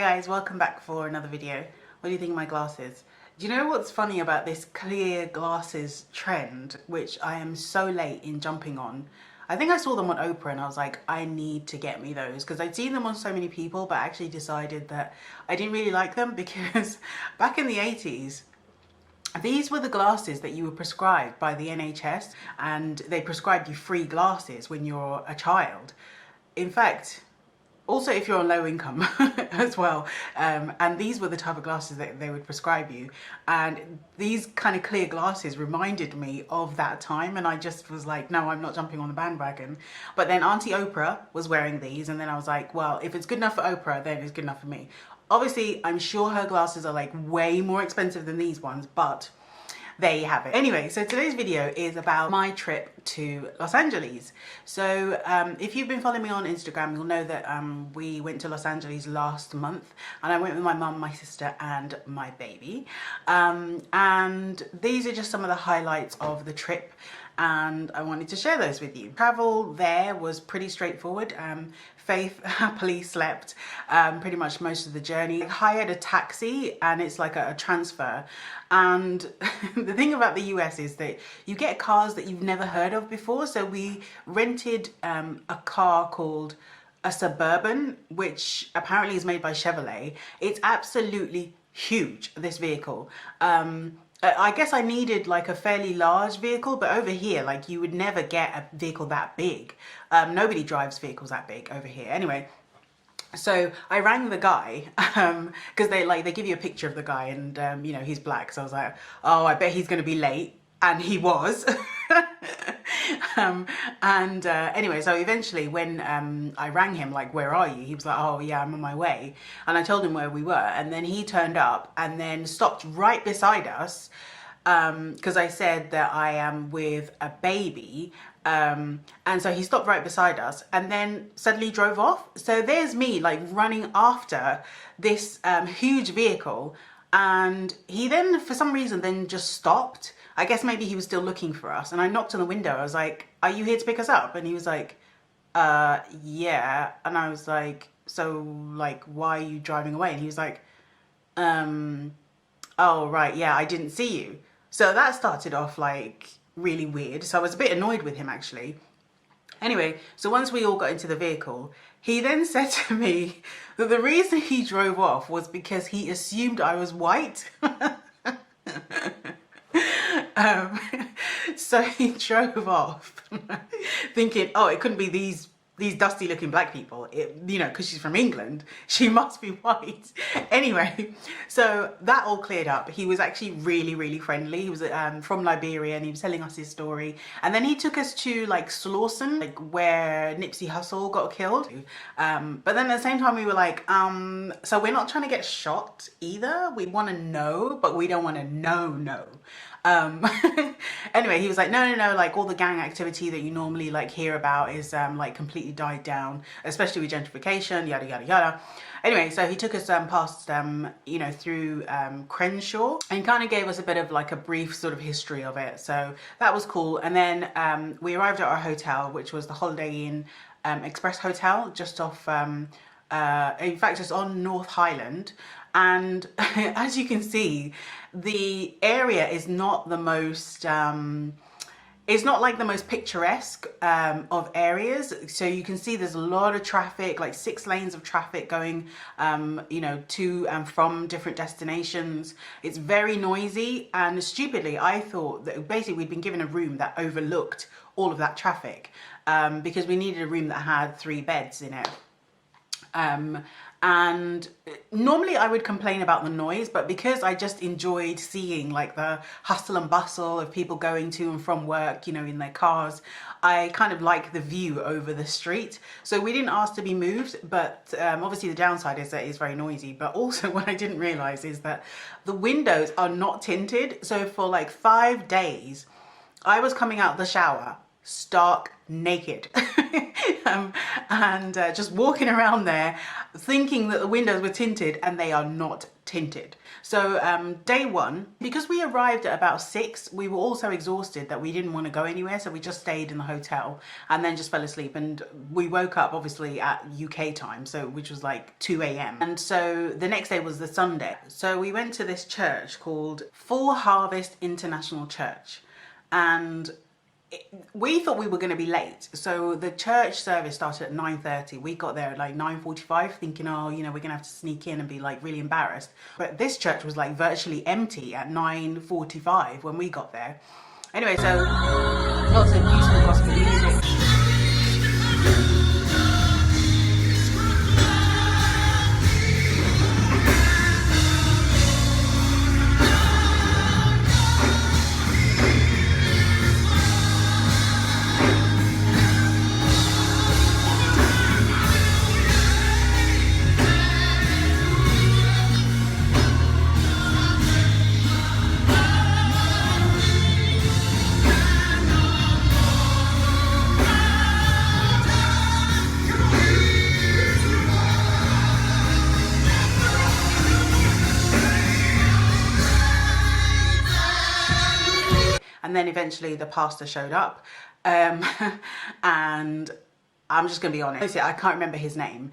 guys, welcome back for another video. What do you think of my glasses? Do you know what's funny about this clear glasses trend, which I am so late in jumping on? I think I saw them on Oprah and I was like, I need to get me those because I'd seen them on so many people, but I actually decided that I didn't really like them because back in the 80s, these were the glasses that you were prescribed by the NHS, and they prescribed you free glasses when you're a child. In fact, also if you're on low income as well, and these were the type of glasses that they would prescribe you, and these kind of clear glasses reminded me of that time, and I just was like, no, I'm not jumping on the bandwagon. But then Auntie Oprah was wearing these, and then I was like, well, if it's good enough for Oprah, then it's good enough for me. Obviously, I'm sure her glasses are like way more expensive than these ones, but there you have it. Anyway, so today's video is about my trip to Los Angeles. So if you've been following me on Instagram, you'll know that we went to Los Angeles last month, and I went with my mum, my sister and my baby. And these are just some of the highlights of the trip, and I wanted to share those with you. Travel there was pretty straightforward. Faith happily slept pretty much most of the journey. I hired a taxi, and it's like a transfer. And the thing about the US is that you get cars that you've never heard of before. So we rented a car called a Suburban, which apparently is made by Chevrolet. It's absolutely huge, this vehicle. I guess I needed like a fairly large vehicle, but over here, like, you would never get a vehicle that big. Nobody drives vehicles that big over here. Anyway, so I rang the guy because they give you a picture of the guy, and you know, he's black. So I was like, oh, I bet he's going to be late. And he was. Anyway, so eventually when I rang him, like, where are you? He was like, oh yeah, I'm on my way. And I told him where we were, and then he turned up and then stopped right beside us because I said that I am with a baby. And so he stopped right beside us and then suddenly drove off. So there's me like running after this huge vehicle, and he then for some reason then just stopped. I guess maybe he was still looking for us, and I knocked on the window. I was like, are you here to pick us up? And he was like, yeah. And I was like, so like, why are you driving away? And he was like, oh right, yeah, I didn't see you. So that started off like really weird. So I was a bit annoyed with him actually. Anyway, so once we all got into the vehicle, he then said to me that the reason he drove off was because he assumed I was white. So he drove off thinking, oh, it couldn't be these dusty looking black people, you know, because she's from England, she must be white. Anyway, so that all cleared up. He was actually really friendly. He was from Liberia, and he was telling us his story, and then he took us to like Slauson, like where Nipsey Hussle got killed. But then at the same time we were like, so we're not trying to get shot either. We want to know, but we don't want to know. Anyway, he was like, no, like all the gang activity that you normally like hear about is like completely died down, especially with gentrification, yada yada yada. Anyway, so he took us past you know, through Crenshaw, and kind of gave us a bit of like a brief sort of history of it. So that was cool. And then we arrived at our hotel, which was the Holiday Inn Express Hotel, just off in fact just on North Highland. And as you can see, the area is not the most it's not like the most picturesque of areas. So you can see there's a lot of traffic, like 6 lanes of traffic going you know, to and from different destinations. It's very noisy, and stupidly I thought that basically we'd been given a room that overlooked all of that traffic because we needed a room that had 3 beds in it. And normally I would complain about the noise, but because I just enjoyed seeing like the hustle and bustle of people going to and from work, you know, in their cars, I kind of like the view over the street. So we didn't ask to be moved, but obviously the downside is that it's very noisy. But also what I didn't realize is that the windows are not tinted. So for like 5 days, I was coming out of the shower stark naked and just walking around there thinking that the windows were tinted, and they are not tinted. So day one, because we arrived at about 6, we were all so exhausted that we didn't want to go anywhere, so we just stayed in the hotel and then just fell asleep. And we woke up obviously at UK time, so which was like 2 a.m. And so the next day was the Sunday. So we went to this church called Full Harvest International Church, and we thought we were going to be late. So the church service started at 9:30. We got there at like 9:45 thinking, oh, you know, we're gonna have to sneak in and be like really embarrassed. But this church was like virtually empty at 9:45 when we got there. Anyway, so lots of useful gospel music. And then eventually the pastor showed up, and I'm just gonna be honest, I can't remember his name,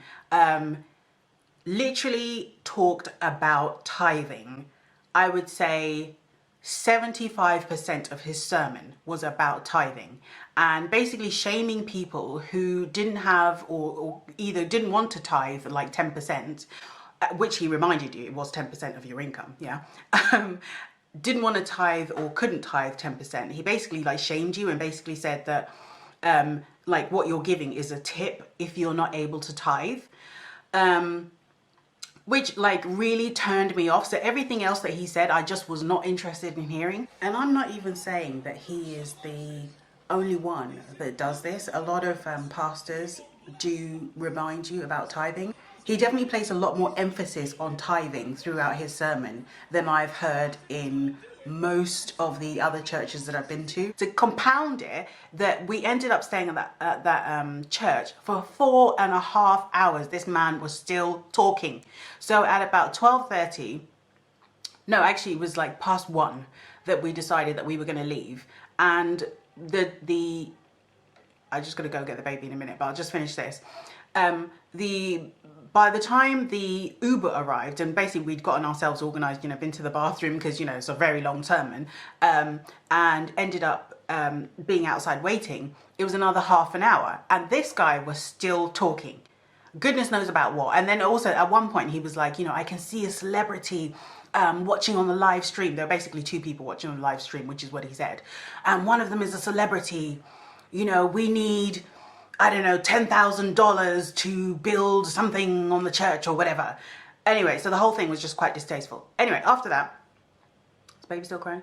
literally talked about tithing. I would say 75% of his sermon was about tithing, and basically shaming people who didn't have or either didn't want to tithe like 10%, which he reminded you it was 10% of your income, yeah. Didn't want to tithe or couldn't tithe 10%. He basically like shamed you and basically said that like what you're giving is a tip if you're not able to tithe, which like really turned me off. So everything else that he said, I just was not interested in hearing. And I'm not even saying that he is the only one that does this. A lot of pastors do remind you about tithing. He definitely placed a lot more emphasis on tithing throughout his sermon than I've heard in most of the other churches that I've been to. To compound it, that we ended up staying at that church for 4.5 hours. This man was still talking. So at about 12:30, no, actually it was like past 1 that we decided that we were going to leave. And I'm just going to go get the baby in a minute, but I'll just finish this. By the time the Uber arrived, and basically we'd gotten ourselves organised, you know, been to the bathroom because, you know, it's a very long sermon, and ended up being outside waiting, it was another half an hour. And this guy was still talking. Goodness knows about what. And then also at one point he was like, you know, I can see a celebrity watching on the live stream. There were basically 2 people watching on the live stream, which is what he said. And one of them is a celebrity. You know, we need, I don't know, $10,000 to build something on the church or whatever. Anyway, so the whole thing was just quite distasteful. Anyway, after that, is baby still crying?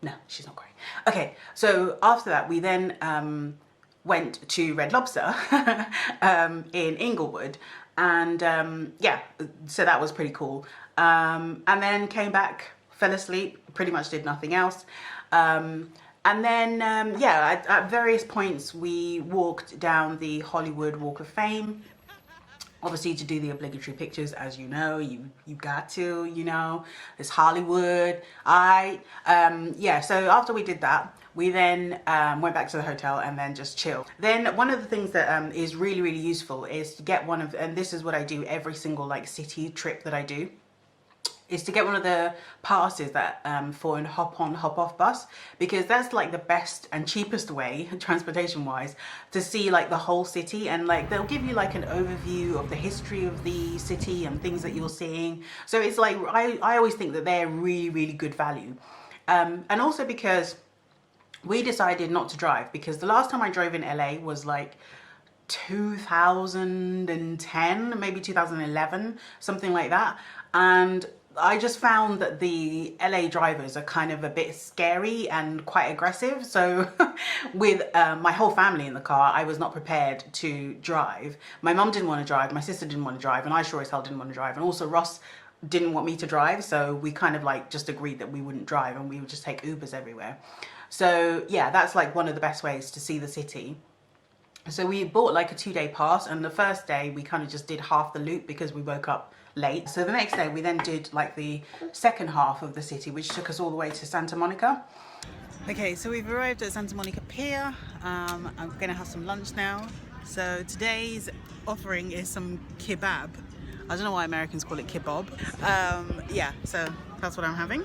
No, she's not crying. Okay, so after that, we then went to Red Lobster in Inglewood. And yeah, so that was pretty cool. And then came back, fell asleep, pretty much did nothing else. And then, yeah, at various points we walked down the Hollywood Walk of Fame, obviously to do the obligatory pictures. As you know, you got to, you know, it's Hollywood. Yeah, so after we did that, we then went back to the hotel and then just chilled. Then one of the things that is really, really useful is to get one of, and this is what I do every single like city trip that I do, is to get one of the passes that for a hop-on, hop-off bus, because that's like the best and cheapest way, transportation-wise, to see like the whole city. And like they'll give you like an overview of the history of the city and things that you're seeing. So it's like, I always think that they're really, really good value. And also because we decided not to drive, because the last time I drove in LA was like 2010, maybe 2011, something like that. And I just found that the LA drivers are kind of a bit scary and quite aggressive. So with my whole family in the car, I was not prepared to drive. My mum didn't want to drive, my sister didn't want to drive, and I sure as hell didn't want to drive. And also Ross didn't want me to drive, so we kind of like just agreed that we wouldn't drive and we would just take Ubers everywhere. So yeah, that's like one of the best ways to see the city. So we bought like a 2-day pass, and the first day we kind of just did half the loop because we woke up late. So the next day we then did like the second half of the city, which took us all the way to Santa Monica. Okay, so we've arrived at Santa Monica Pier. I'm gonna have some lunch now. So today's offering is some kebab. I don't know why Americans call it kebab. Yeah, so that's what I'm having.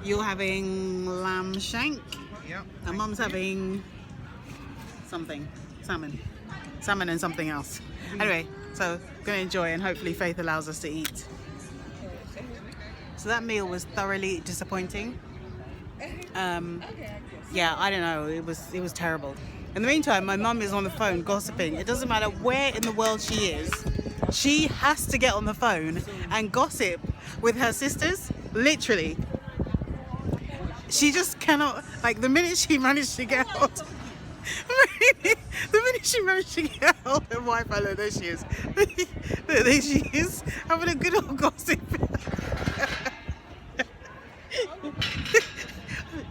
You're having lamb shank. Yep. And Mum's having something, salmon and something else. Anyway, so gonna enjoy, and hopefully Faith allows us to eat. So that meal was thoroughly disappointing. Yeah, I don't know, it was terrible. In the meantime, my mum is on the phone gossiping. It doesn't matter where in the world she is, she has to get on the phone and gossip with her sisters, literally. She just cannot, like, the minute she managed to get out, of Wi-Fi, look, there she is. There she is, having a good old gossip.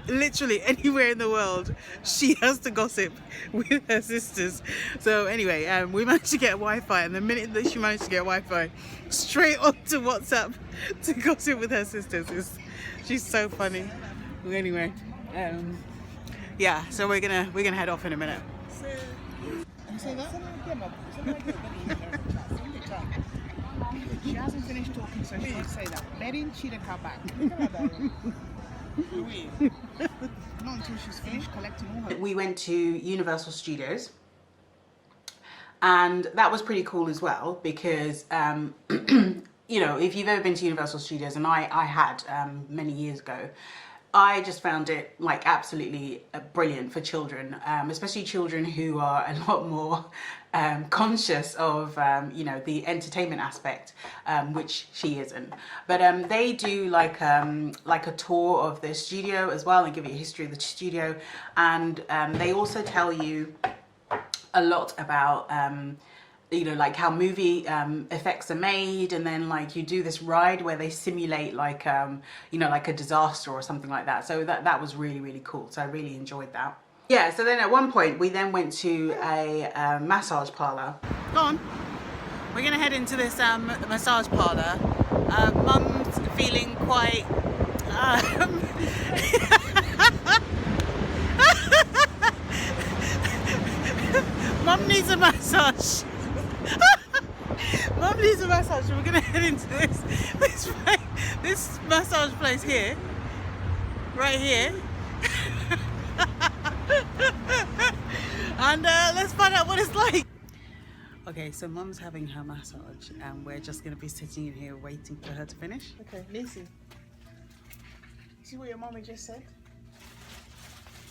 Literally anywhere in the world, she has to gossip with her sisters. So anyway, we managed to get Wi-Fi, and the minute that she managed to get Wi-Fi, straight onto WhatsApp to gossip with her sisters. She's so funny. Well, anyway, yeah, so we're gonna head off in a minute. She hasn't finished talking, so she won't say that. Let in Chidaka back. Not until she's finished collecting all her. We went to Universal Studios, and that was pretty cool as well because you know, if you've ever been to Universal Studios, and I had many years ago, I just found it like absolutely brilliant for children, especially children who are a lot more conscious of you know, the entertainment aspect, which she isn't. But they do like a tour of the studio as well, and give you a history of the studio, and they also tell you a lot about you know, like how movie effects are made, and then like you do this ride where they simulate like you know, like a disaster or something like that. So that was really cool. So I really enjoyed that. Yeah, so then at one point we then went to a massage parlor. Go on. We're gonna head into this massage parlor. Mum's feeling quite Mum needs a massage. Mum needs a massage. So we're gonna head into this massage place here, right here, and let's find out what it's like. Okay, so Mum's having her massage, and we're just gonna be sitting in here waiting for her to finish. Okay, listen. See what your mommy just said?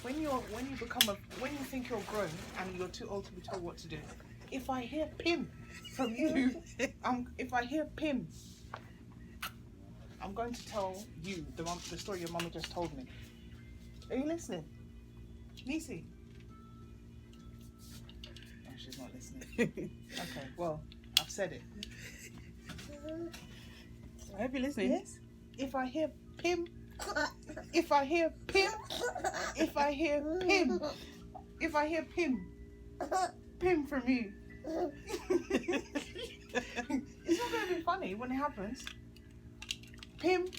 When you think you're grown and you're too old to be told what to do. If I hear Pim from you, if I hear Pim, I'm going to tell you the story your mama just told me. Are you listening? Nisi? Oh, she's not listening. Okay, well, I've said it. I hope you're listening. Yes? If I hear Pim, if I hear Pim, if I hear Pim, if I hear Pim, Pim from you. It's not going to be funny when it happens. Pim,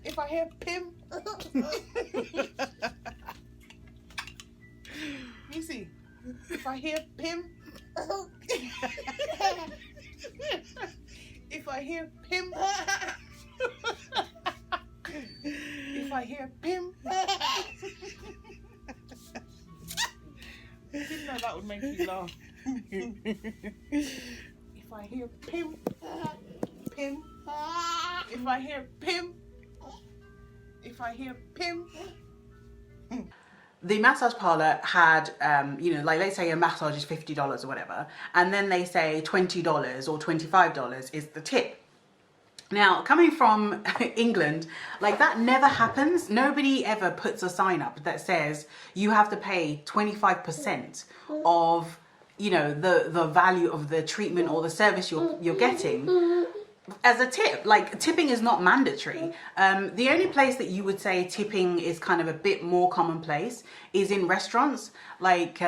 if I hear Pim. You see, if I hear Pim. If I hear Pim. If I hear Pim. I didn't know that would make you laugh. If I hear Pim, Pim. If I hear Pim, if I hear Pim. The massage parlor had, you know, like let's say a massage is $50 or whatever, and then they say $20 or $25 is the tip. Now, coming from England, like that never happens. Nobody ever puts a sign up that says you have to pay 25% of, you know, the value of the treatment or the service you're getting as a tip. Like, tipping is not mandatory. The only place that you would say tipping is kind of a bit more commonplace is in restaurants. Like, you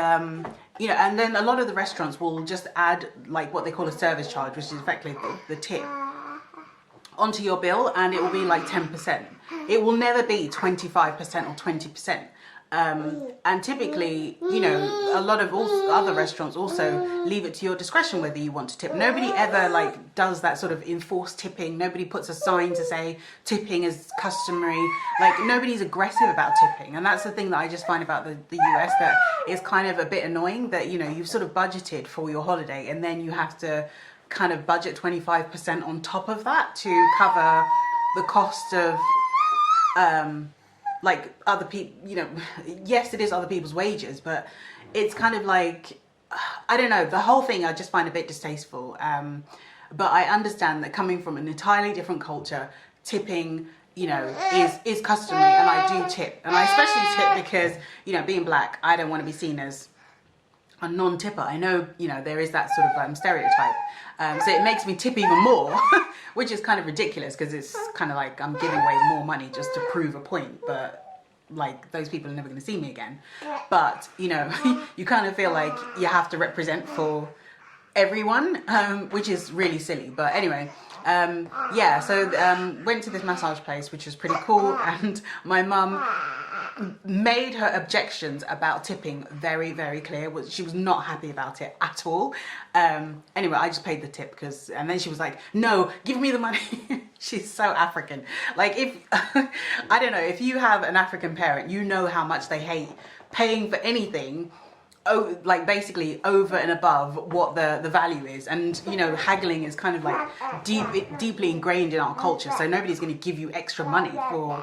know, and then a lot of the restaurants will just add like what they call a service charge, which is effectively the tip, onto your bill, and it will be like 10%. It will never be 25% or 20%. And typically, you know, a lot of other restaurants also leave it to your discretion whether you want to tip. Nobody ever like does that sort of enforced tipping. Nobody puts a sign to say tipping is customary. Like, nobody's aggressive about tipping. And that's the thing that I just find about the US, that is kind of a bit annoying, that, you know, you've sort of budgeted for your holiday and then you have to kind of budget 25% on top of that to cover the cost of like other people, you know. Yes, it is other people's wages, but it's kind of like, I don't know, the whole thing I just find a bit distasteful. But I understand that coming from an entirely different culture, tipping, you know, is customary, and I do tip. And I especially tip because, you know, being black, I don't want to be seen as a non-tipper. I know, you know, there is that sort of stereotype. So it makes me tip even more, which is kind of ridiculous, because it's kind of like I'm giving away more money just to prove a point, but like those people are never going to see me again. But, you know, you kind of feel like you have to represent for everyone, which is really silly. But anyway, yeah, so went to this massage place, which was pretty cool, and my mum made her objections about tipping very, very clear. She was not happy about it at all. Anyway, I just paid the tip because, and then she was like, no, give me the money. She's so African. Like, if I don't know, if you have an African parent, you know how much they hate paying for anything, oh, like basically over and above what the value is. And, you know, haggling is kind of like deeply ingrained in our culture, so nobody's going to give you extra money for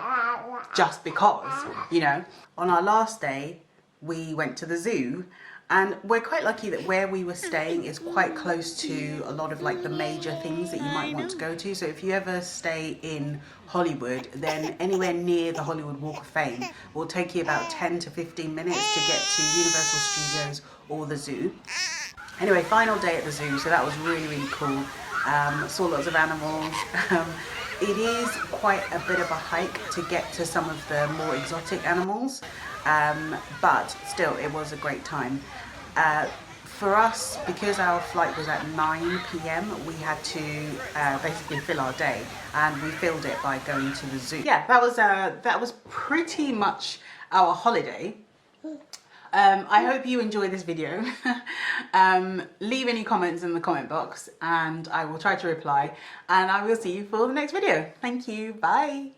just because, you know. On our last day, we went to the zoo, and we're quite lucky that where we were staying is quite close to a lot of like the major things that you might want to go to. So if you ever stay in Hollywood, then anywhere near the Hollywood Walk of Fame will take you about 10 to 15 minutes to get to Universal Studios or the zoo. Anyway, final day at the zoo, so that was really, really cool. Saw lots of animals. It is quite a bit of a hike to get to some of the more exotic animals, but still, it was a great time. For us, because our flight was at 9 p.m, we had to basically fill our day, and we filled it by going to the zoo. Yeah, that was pretty much our holiday. I hope you enjoy this video. Leave any comments in the comment box and I will try to reply, and I will see you for the next video. Thank you. Bye.